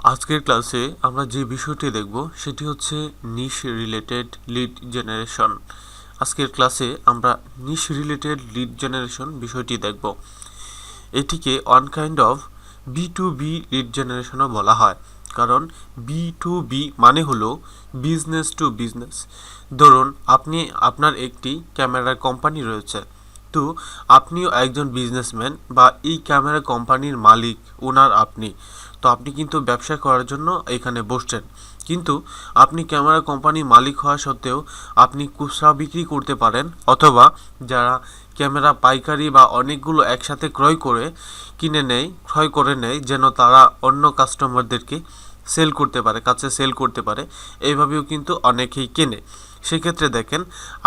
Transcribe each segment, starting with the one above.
আজকের ক্লাসে আমরা যে বিষয়টি দেখব সেটি হচ্ছে নিশ রিলেটেড লিড জেনারেশন। আজকের ক্লাসে আমরা নিশ রিলেটেড লিড জেনারেশন বিষয়টি দেখব। এটিকে one kind of B2B lead জেনারেশনও বলা হয়, কারণ B2B মানে হলো বিজনেস টু বিজনেস। ধরুন আপনার একটি ক্যামেরা কোম্পানি রয়েছে, তো আপনিও একজন বিজনেসম্যান বা এই ক্যামেরা কোম্পানির মালিক, ওনার আপনি। তো আপনি কিন্তু ব্যবসা করার জন্য এখানে বসছেন, কিন্তু আপনি ক্যামেরা কোম্পানির মালিক হওয়া সত্ত্বেও আপনি খুচরা বিক্রি করতে পারেন, অথবা যারা ক্যামেরা পাইকারি বা অনেকগুলো একসাথে ক্রয় করে নেয় যেন তারা অন্য কাস্টমারদেরকে সেল করতে পারে, এইভাবেও কিন্তু অনেকেই কেনে। সেক্ষেত্রে দেখেন,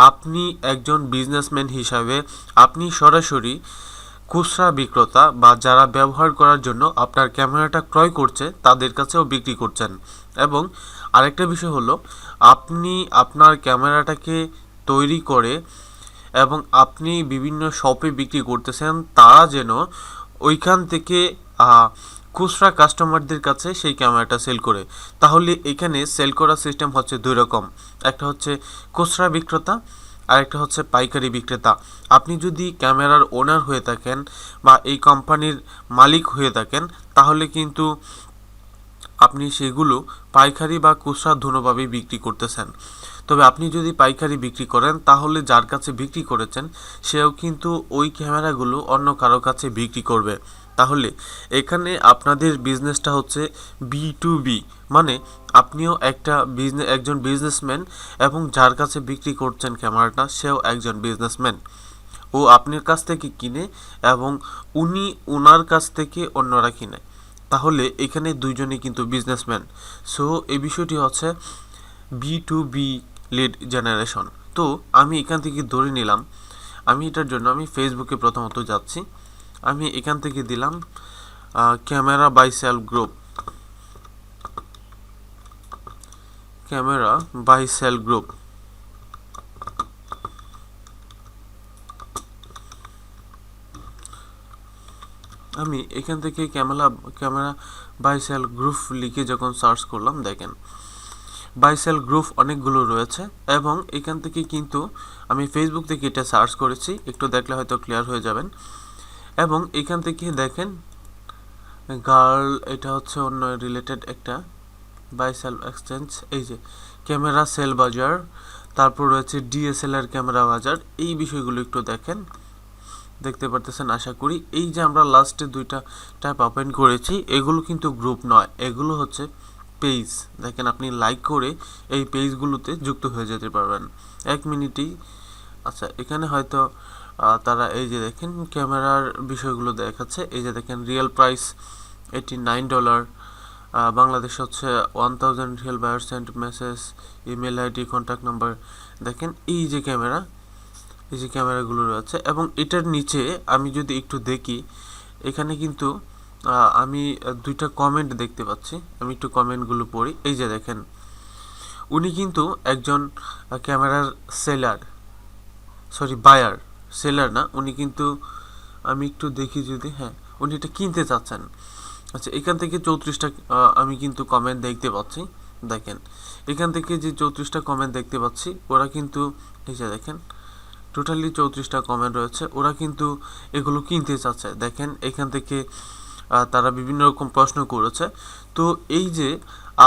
আপনি একজন বিজনেসম্যান হিসাবে আপনি সরাসরি খুচরা বিক্রেতা বা যারা ব্যবহার করার জন্য আপনার ক্যামেরাটা ক্রয় করছে তাদের কাছেও বিক্রি করছেন। এবং আরেকটা বিষয় হলো, আপনি আপনার ক্যামেরাটাকে তৈরি করে এবং আপনি বিভিন্ন শপে বিক্রি করতেছেন, তারা যেন ওইখান থেকে খুচরা কাস্টমারদের কাছে সেই ক্যামেরাটা সেল করে। তাহলে এখানে সেল করার সিস্টেম হচ্ছে দুই রকম, একটা হচ্ছে খুচরা বিক্রেতা আর একটা হচ্ছে পাইকারি বিক্রেতা। আপনি যদি ক্যামেরার ওনার হয়ে থাকেন বা এই কোম্পানির মালিক হয়ে থাকেন, তাহলে কিন্তু আপনি সেগুলো পাইকারি বা খুচরা দুটোভাবেই বিক্রি করতেছেন। তবে আপনি যদি পাইকারি বিক্রি করেন, তাহলে যার কাছে বিক্রি করেছেন সেও কিন্তু ওই ক্যামেরাগুলো অন্য কারো কাছে বিক্রি করবে। তাহলে এখানে আপনাদের বিজনেসটা হচ্ছে B2B, মানে আপনিও একজন বিজনেসম্যান এবং যার কাছে বিক্রি করছেন ক্যামেরাটা সেও একজন বিজনেসম্যান। ও আপনার কাছ থেকে কিনে এবং উনি ওনার কাছ থেকে অন্যরা কিনে। তাহলে এখানে দুইজনই কিন্তু বিজনেসম্যান। সো এই বিষয়টি হচ্ছে B2B লিড জেনারেশন। তো আমি এখান থেকে ধরে নিলাম, এটার জন্য আমি ফেসবুকে প্রথমত যাচ্ছি। আমি এখান থেকে দিলাম ক্যামেরা বাই সেল গ্রুপ। আমি এখান থেকে ক্যামেরা বাই সেল গ্রুপ লিখে যখন সার্চ করলাম, দেখেন বাই সেল গ্রুপ অনেকগুলো রয়েছে। এবং এখান থেকে কিন্তু আমি ফেসবুক থেকে এটা সার্চ করেছি, একটু দেখলে হয়তো ক্লিয়ার হয়ে যাবেন। এবং এখান থেকে দেখেন গার্ল, এটা হচ্ছে অন্য রিলেটেড একটা বাই সেল এক্সচেঞ্জ। এই যে ক্যামেরা সেল বাজার, তারপর রয়েছে DSLR ক্যামেরা বাজার। এই বিষয়গুলো একটু দেখতে পারতেছেন আশা করি। এই যে আমরা লাস্টে দুইটা ট্যাব ওপেন করেছি, এগুলো কিন্তু গ্রুপ নয়, এগুলো হচ্ছে পেজ। দেখেন, আপনি লাইক করে এই পেজগুলোতে যুক্ত হয়ে যেতে পারবেন 1 মিনিটেই। আচ্ছা, এখানে হয়তো তারা এই যে দেখেন ক্যামেরার বিষয়গুলো দেখাচ্ছে। এই যে দেখেন রিয়েল প্রাইস $89, বাংলাদেশ হচ্ছে 1000 real, buyer sent message, email ID, contact number. দেখেন এই যে ক্যামেরাগুলো রয়েছে। এবং এটার নিচে আমি যদি একটু দেখি, এখানে কিন্তু আমি দুইটা কমেন্ট দেখতে পাচ্ছি। আমি একটু কমেন্টগুলো পড়ি। এই যে দেখেন, উনি কিন্তু একজন ক্যামেরার বায়ার, সেলার না, উনি কিন্তু, আমি একটু দেখি যদি, হ্যাঁ, উনি এটা কিনতে চাচ্ছেন। আচ্ছা, এখান থেকে 34টা আমি কিন্তু কমেন্ট দেখতে পাচ্ছি। দেখেন, এখান থেকে যে 34টা কমেন্ট দেখতে পাচ্ছি, ওরা কিন্তু এই যে দেখেন টোটালি 34টা কমেন্ট রয়েছে, ওরা কিন্তু এগুলো কিনতে চাচ্ছে। দেখেন এখান থেকে তারা বিভিন্ন রকম প্রশ্ন করেছে। তো এই যে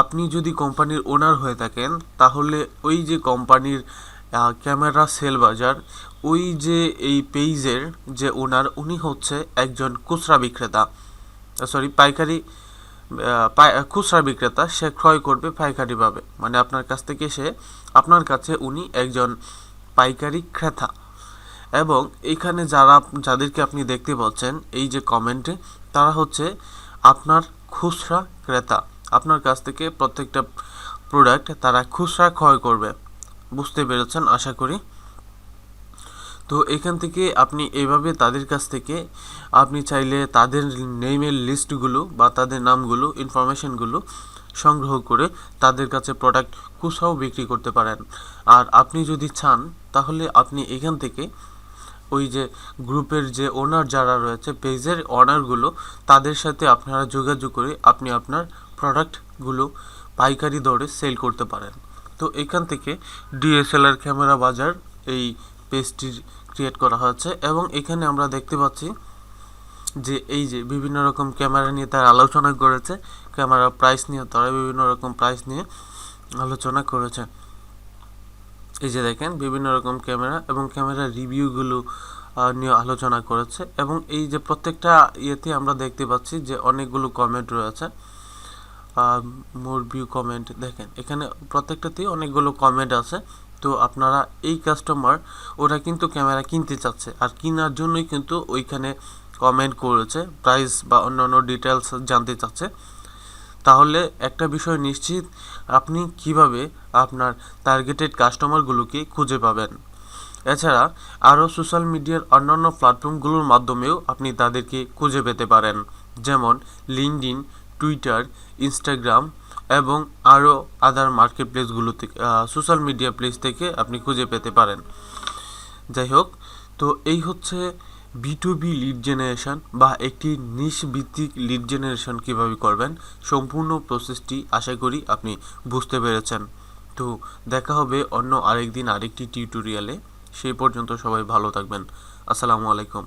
আপনি যদি কোম্পানির ওনার হয়ে থাকেন, তাহলে ওই যে কোম্পানির ক্যামেরা সেল বাজার, ওই যে এই পেজের যে ওনার, উনি হচ্ছে একজন খুচরা বিক্রেতা, খুচরা বিক্রেতা। সে ক্রয় করবে পাইকারিভাবে, মানে আপনার কাছে উনি একজন পাইকারি ক্রেতা। এবং এখানে যাদেরকে আপনি দেখতে পাচ্ছেন এই যে কমেন্টে, তারা হচ্ছে আপনার খুচরা ক্রেতা। আপনার কাছ থেকে প্রত্যেকটা প্রোডাক্ট তারা খুচরা ক্রয় করবে। বুঝতে পেরেছেন আশা করি। তো এখান থেকে আপনি এভাবে তাদের কাছ থেকে আপনি চাইলে তাদের নেমের লিস্টগুলো বা তাদের নামগুলো, ইনফরমেশনগুলো সংগ্রহ করে তাদের কাছে প্রোডাক্ট খুচরাও বিক্রি করতে পারেন। আর আপনি যদি চান, তাহলে আপনি এখান থেকে ওই যে গ্রুপের যে ওনার যারা রয়েছে, পেজের ওনারগুলো, তাদের সাথে আপনারা যোগাযোগ করে আপনি আপনার প্রোডাক্টগুলো পাইকারি দরে সেল করতে পারেন। তো এখান থেকে ডিএসএলআর ক্যামেরা বাজার এই পেজটি ক্রিয়েট করা হয়েছে এবং এখানে আমরা দেখতে পাচ্ছি যে এই যে বিভিন্ন রকম ক্যামেরা নিয়ে তারা আলোচনা করেছে, ক্যামেরা প্রাইস নিয়ে তারা বিভিন্ন রকম প্রাইস নিয়ে আলোচনা করেছে। এই যে দেখেন বিভিন্ন রকম ক্যামেরা এবং ক্যামেরার রিভিউগুলো নিয়ে আলোচনা করেছে এবং এই যে প্রত্যেকটা ইয়েতে আমরা দেখতে পাচ্ছি যে অনেকগুলো কমেন্ট রয়েছে, মোর ভিউ কমেন্ট দেখেন এখানে প্রত্যেকটাতেই অনেকগুলো কমেন্ট আছে। তো আপনারা এই কাস্টমার ওরা কিন্তু ক্যামেরা কিনতে চাচ্ছে আর কেনার জন্যই কিন্তু ওইখানে কমেন্ট করেছে, প্রাইস বা অন্যান্য ডিটেলস জানতে চাচ্ছে। তাহলে একটা বিষয় নিশ্চিত, আপনি কিভাবে আপনার টার্গেটেড কাস্টমারগুলোকে খুঁজে পাবেন। এছাড়া আরও সোশ্যাল মিডিয়ার অন্যান্য প্ল্যাটফর্মগুলোর মাধ্যমেও আপনি তাদেরকে খুঁজে পেতে পারেন, যেমন লিঙ্কডইন, টুইটার, ইনস্টাগ্রাম এবং আরও আদার মার্কেট প্লেসগুলো থেকে, সোশ্যাল মিডিয়া প্লেস থেকে আপনি খুঁজে পেতে পারেন। যাই হোক, তো এই হচ্ছে B2B লিড জেনারেশন বা একটি নিশ ভিত্তিক লিড জেনারেশন কীভাবে করবেন, সম্পূর্ণ প্রসেসটি আশা করি আপনি বুঝতে পেরেছেন। তো দেখা হবে অন্য আরেকদিন আরেকটি টিউটোরিয়ালে। সেই পর্যন্ত সবাই ভালো থাকবেন। আসসালামু আলাইকুম।